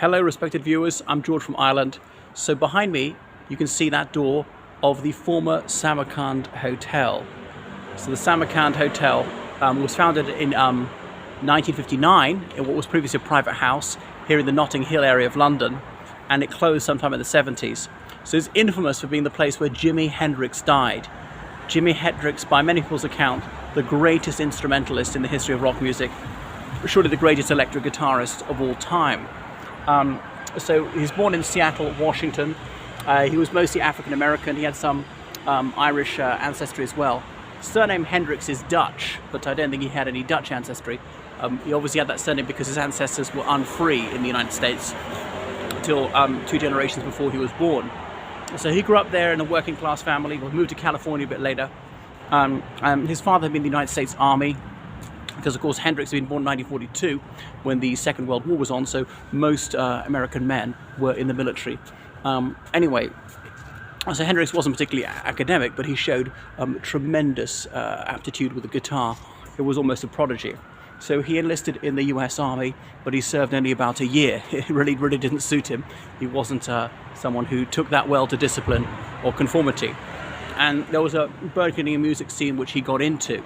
Hello respected viewers, I'm George from Ireland. So behind me you can see that door of the former Samarkand Hotel. So the Samarkand Hotel was founded in 1959 in what was previously a private house here in the Notting Hill area of London, and it closed sometime in the 70s. So it's infamous for being the place where Jimi Hendrix died. Jimi Hendrix, by many people's account, the greatest instrumentalist in the history of rock music, surely the greatest electric guitarist of all time. So he was born in Seattle, Washington. He was mostly African American. He had some Irish ancestry as well. Surname Hendrix is Dutch, but I don't think he had any Dutch ancestry. He obviously had that surname because his ancestors were unfree in the United States until 2 generations before he was born. So he grew up there in a working class family, moved to California a bit later. His father had been in the United States Army, because of course Hendrix had been born in 1942 when the Second World War was on, so most American men were in the military. Anyway, so Hendrix wasn't particularly academic, but he showed tremendous aptitude with the guitar. It was almost a prodigy. So he enlisted in the US Army, but he served only about a year. It really didn't suit him. He wasn't someone who took that well to discipline or conformity. And there was a burgeoning music scene which he got into.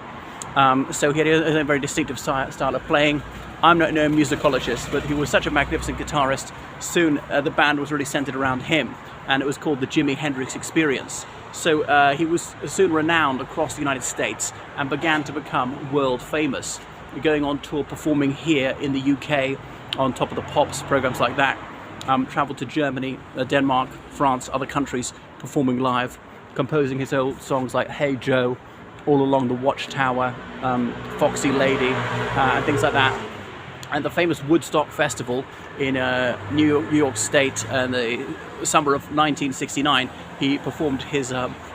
So he had a very distinctive style of playing. I'm not no musicologist, but he was such a magnificent guitarist. Soon the band was really centered around him, and it was called the Jimi Hendrix Experience. So he was soon renowned across the United States and began to become world famous, going on tour, performing here in the UK on Top of the Pops, programs like that. Traveled to Germany, Denmark, France, other countries, performing live, composing his old songs like Hey Joe, All Along the Watchtower, Foxy Lady, and things like that. And the famous Woodstock Festival in New York State in the summer of 1969, he performed his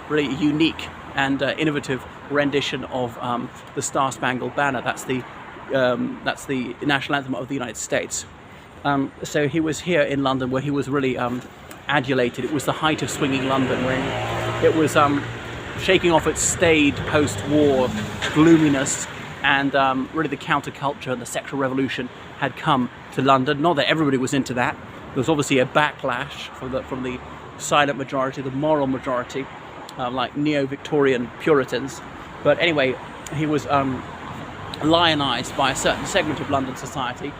really unique and innovative rendition of the Star Spangled Banner. That's the national anthem of the United States. So he was here in London, where he was really adulated. It was the height of swinging London, when it was shaking off its staid post-war gloominess, and really the counterculture and the sexual revolution had come to London. Not that everybody was into that. There was obviously a backlash from the silent majority, the moral majority, like neo-Victorian Puritans. But anyway, he was lionized by a certain segment of London society.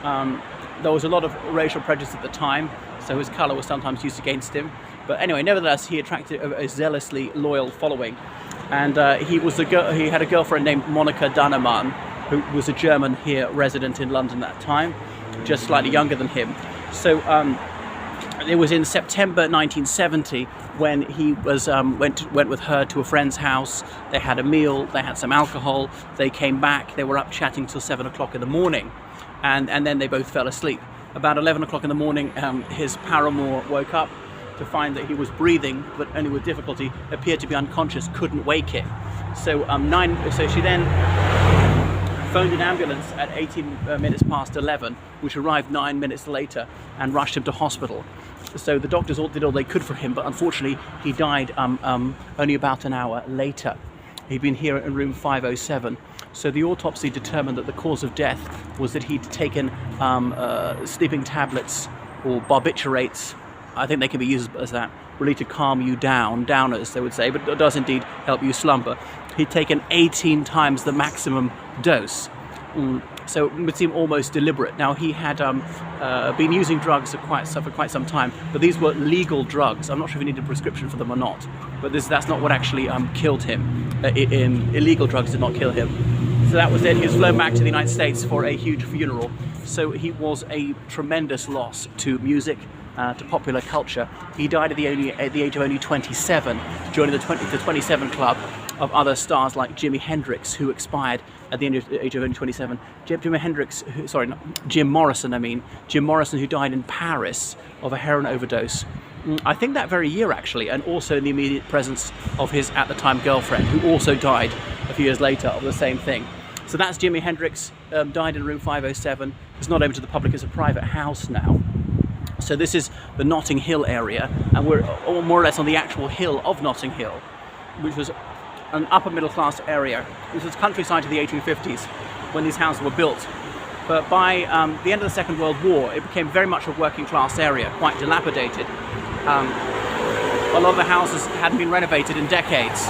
There was a lot of racial prejudice at the time, so his colour was sometimes used against him. But anyway, nevertheless, he attracted a zealously loyal following. And he had a girlfriend named Monica Dannemann, who was a German here resident in London at that time, just slightly younger than him. So it was in September 1970 when he was went with her to a friend's house. They had a meal, they had some alcohol, they came back, they were up chatting till 7 o'clock in the morning, and then they both fell asleep. About 11 o'clock in the morning, his paramour woke up to find that he was breathing, but only with difficulty, appeared to be unconscious, couldn't wake him. So she then phoned an ambulance at 18 minutes past 11, which arrived 9 minutes later and rushed him to hospital. So the doctors did all they could for him, but unfortunately he died only about an hour later. He'd been here in room 507. So the autopsy determined that the cause of death was that he'd taken sleeping tablets or barbiturates. I think they can be used as that, really to calm you down, downers they would say, but it does indeed help you slumber. He'd taken 18 times the maximum dose, so it would seem almost deliberate. Now he had been using drugs for quite some time, but these were legal drugs. I'm not sure if he needed a prescription for them or not, but that's not what actually killed him. Illegal drugs did not kill him. So that was it. He was flown back to the United States for a huge funeral. So he was a tremendous loss to music, to popular culture. He died at the age of only 27, joining the 27 club of other stars like Jimi Hendrix, who expired at the age of only 27. Jim Morrison, who died in Paris of a heroin overdose. I think that very year actually, and also in the immediate presence of his at the time girlfriend, who also died a few years later of the same thing. So that's Jimi Hendrix, died in room 507. It's not open to the public, it's a private house now. So this is the Notting Hill area, and we're more or less on the actual hill of Notting Hill, which was an upper middle class area. This was countryside to the 1850s when these houses were built. But by the end of the Second World War, it became very much a working class area, quite dilapidated. A lot of the houses hadn't been renovated in decades,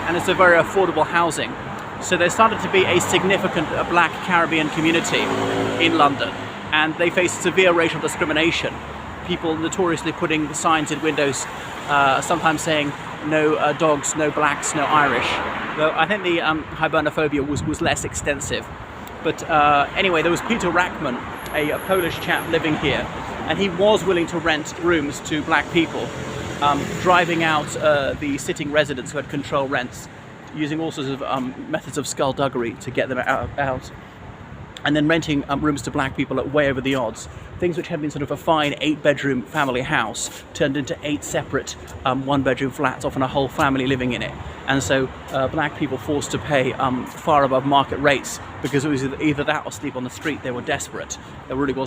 and it's a very affordable housing. So there started to be a significant black Caribbean community in London, and they faced severe racial discrimination. People notoriously putting signs in windows, sometimes saying no dogs, no blacks, no Irish. Though I think the hibernophobia was less extensive. But anyway, there was Peter Rackman, a Polish chap living here, and he was willing to rent rooms to black people, driving out the sitting residents who had control rents, using all sorts of methods of skullduggery to get them out, and then renting rooms to black people at way over the odds. Things which had been sort of a fine 8-bedroom family house turned into 8 separate 1-bedroom flats, often a whole family living in it. And so black people forced to pay far above market rates, because it was either that or sleep on the street. They were desperate. There really was